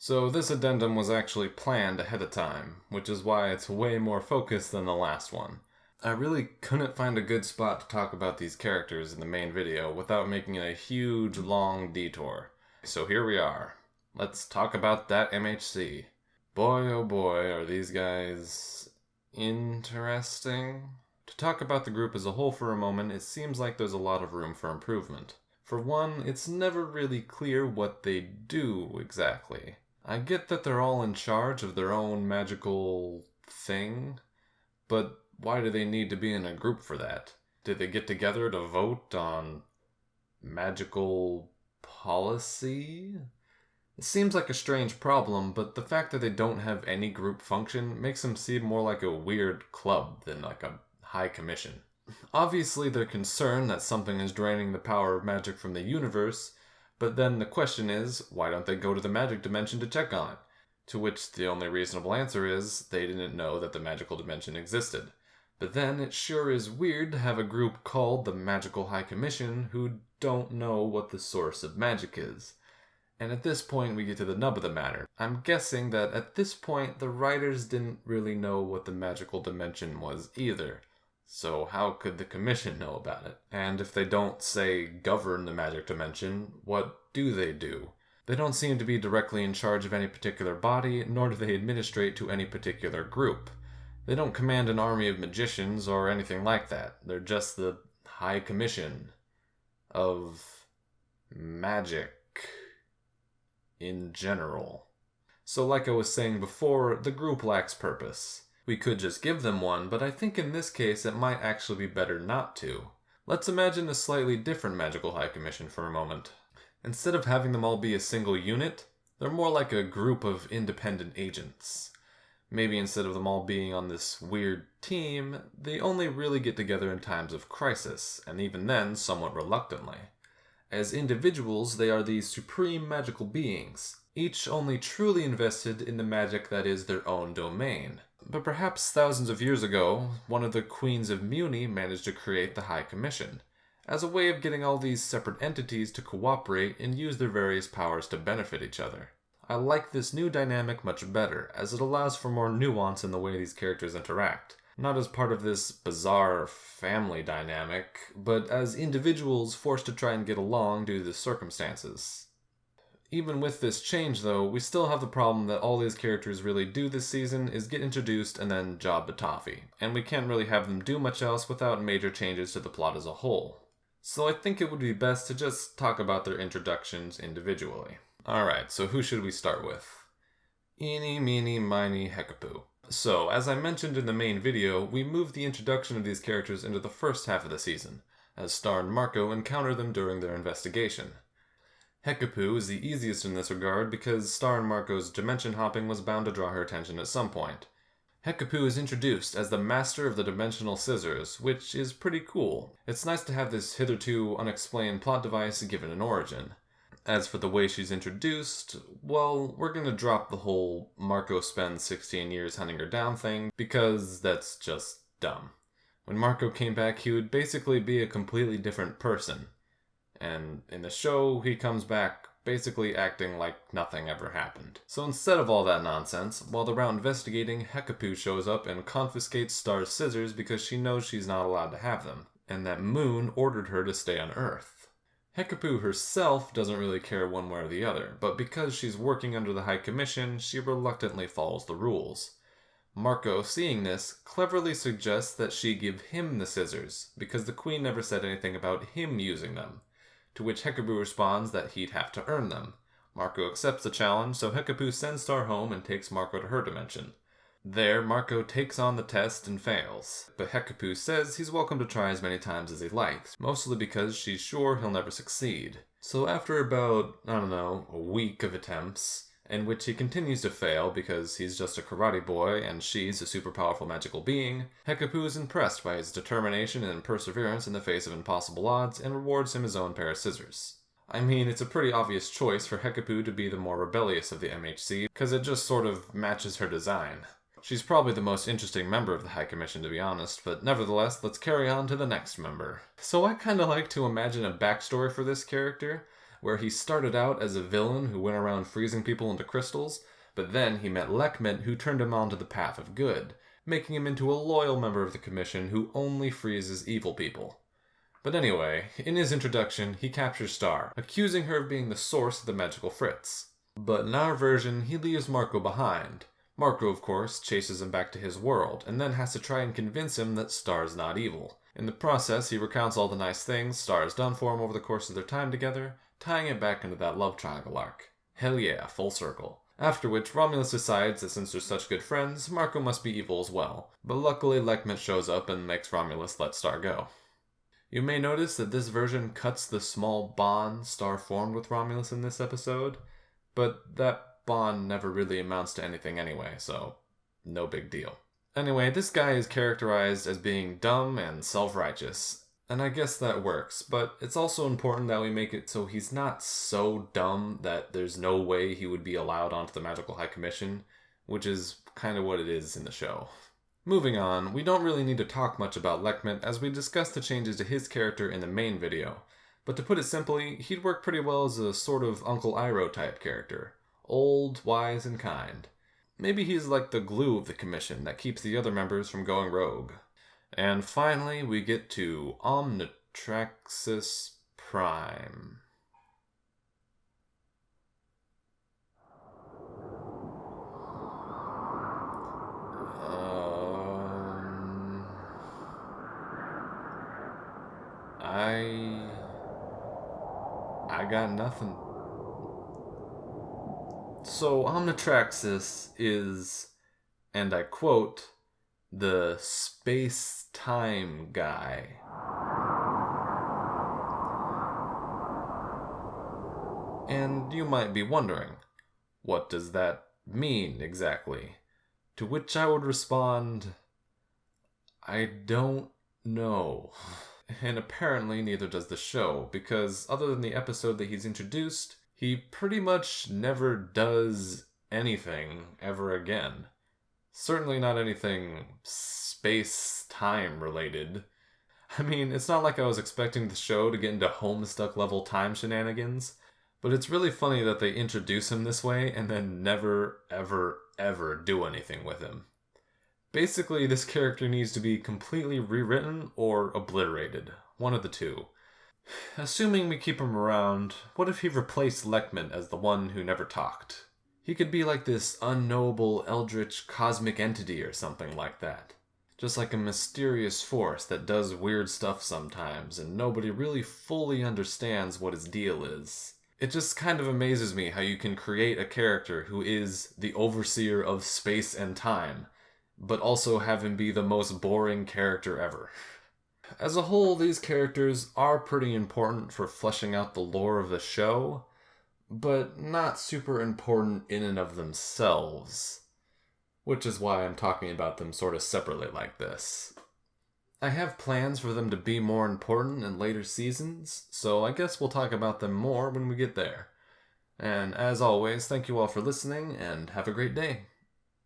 So this addendum was actually planned ahead of time, which is why it's way more focused than the last one. I really couldn't find a good spot to talk about these characters in the main video without making it a huge, long detour. So here we are. Let's talk about that MHC. Boy oh boy, are these guys interesting? To talk about the group as a whole for a moment, it seems like there's a lot of room for improvement. For one, it's never really clear what they do exactly. I get that they're all in charge of their own magical thing, but why do they need to be in a group for that? Did they get together to vote on magical policy? It seems like a strange problem, but the fact that they don't have any group function makes them seem more like a weird club than like a high commission. Obviously, they're concerned that something is draining the power of magic from the universe, but then the question is, why don't they go to the magic dimension to check on it? To which the only reasonable answer is, they didn't know that the magical dimension existed. But then it sure is weird to have a group called the Magical High Commission who don't know what the source of magic is. And at this point we get to the nub of the matter. I'm guessing that at this point the writers didn't really know what the magical dimension was either. So how could the commission know about it? And if they don't, say, govern the magic dimension, what do they do? They don't seem to be directly in charge of any particular body, nor do they administrate to any particular group. They don't command an army of magicians or anything like that. They're just the High Commission of magic in general. So like I was saying before, the group lacks purpose. We could just give them one, but I think in this case it might actually be better not to. Let's imagine a slightly different magical high commission for a moment. Instead of having them all be a single unit, they're more like a group of independent agents. Maybe instead of them all being on this weird team, they only really get together in times of crisis, and even then somewhat reluctantly. As individuals, they are these supreme magical beings, each only truly invested in the magic that is their own domain. But perhaps thousands of years ago, one of the queens of Muni managed to create the High Commission, as a way of getting all these separate entities to cooperate and use their various powers to benefit each other. I like this new dynamic much better, as it allows for more nuance in the way these characters interact. Not as part of this bizarre family dynamic, but as individuals forced to try and get along due to the circumstances. Even with this change though, we still have the problem that all these characters really do this season is get introduced and then job to toffee, and we can't really have them do much else without major changes to the plot as a whole. So I think it would be best to just talk about their introductions individually. Alright, so who should we start with? Eeny, meeny, miny, Hekapoo. So, as I mentioned in the main video, we moved the introduction of these characters into the first half of the season, as Star and Marco encounter them during their investigation. Hekapoo is the easiest in this regard because Star and Marco's dimension hopping was bound to draw her attention at some point. Hekapoo is introduced as the master of the dimensional scissors, which is pretty cool. It's nice to have this hitherto unexplained plot device given an origin. As for the way she's introduced, well, we're gonna drop the whole Marco spends 16 years hunting her down thing, because that's just dumb. When Marco came back, he would basically be a completely different person. And in the show, he comes back basically acting like nothing ever happened. So instead of all that nonsense, while they're out investigating, Hekapoo shows up and confiscates Star's scissors because she knows she's not allowed to have them, and that Moon ordered her to stay on Earth. Hekapoo herself doesn't really care one way or the other, but because she's working under the High Commission, she reluctantly follows the rules. Marco, seeing this, cleverly suggests that she give him the scissors, because the Queen never said anything about him using them, to which Hekapoo responds that he'd have to earn them. Marco accepts the challenge, so Hekapoo sends Star home and takes Marco to her dimension. There, Marco takes on the test and fails, but Hekapoo says he's welcome to try as many times as he likes, mostly because she's sure he'll never succeed. So after about, a week of attempts, in which he continues to fail because he's just a karate boy and she's a super powerful magical being, Hekapoo is impressed by his determination and perseverance in the face of impossible odds and rewards him his own pair of scissors. I mean, it's a pretty obvious choice for Hekapoo to be the more rebellious of the MHC, because it just sort of matches her design. She's probably the most interesting member of the High Commission, to be honest, but nevertheless, let's carry on to the next member. So I kinda like to imagine a backstory for this character, where he started out as a villain who went around freezing people into crystals, but then he met Lekumet, who turned him onto the path of good, making him into a loyal member of the Commission who only freezes evil people. But anyway, in his introduction, he captures Star, accusing her of being the source of the magical Fritz. But in our version, he leaves Marco behind. Marco, of course, chases him back to his world, and then has to try and convince him that Star's not evil. In the process, he recounts all the nice things Star has done for him over the course of their time together, tying it back into that love triangle arc. Hell yeah, full circle. After which, Romulus decides that since they're such good friends, Marco must be evil as well. But luckily, Lekumet shows up and makes Romulus let Star go. You may notice that this version cuts the small bond Star formed with Romulus in this episode, but that bond never really amounts to anything anyway, so no big deal. Anyway, this guy is characterized as being dumb and self-righteous, and I guess that works, but it's also important that we make it so he's not so dumb that there's no way he would be allowed onto the Magical High Commission, which is kind of what it is in the show. Moving on, we don't really need to talk much about Lekumet as we discussed the changes to his character in the main video, but to put it simply, he'd work pretty well as a sort of Uncle Iroh type character. Old, wise, and kind. Maybe he's like the glue of the Commission that keeps the other members from going rogue. And finally, we get to Omnitraxus Prime. I got nothing. So Omnitraxus is, and I quote, the space-time guy. And you might be wondering, what does that mean exactly? To which I would respond, I don't know. And apparently neither does the show, because other than the episode that he's introduced, he pretty much never does anything ever again. Certainly not anything space-time related. I mean, it's not like I was expecting the show to get into Homestuck level time shenanigans, but it's really funny that they introduce him this way and then never, ever, ever do anything with him. Basically, this character needs to be completely rewritten or obliterated. One of the two. Assuming we keep him around, what if he replaced Lekumet as the one who never talked? He could be like this unknowable, eldritch, cosmic entity or something like that. Just like a mysterious force that does weird stuff sometimes, and nobody really fully understands what his deal is. It just kind of amazes me how you can create a character who is the overseer of space and time, but also have him be the most boring character ever. As a whole, these characters are pretty important for fleshing out the lore of the show, but not super important in and of themselves, which is why I'm talking about them sort of separately like this. I have plans for them to be more important in later seasons, so I guess we'll talk about them more when we get there. And as always, thank you all for listening, and have a great day.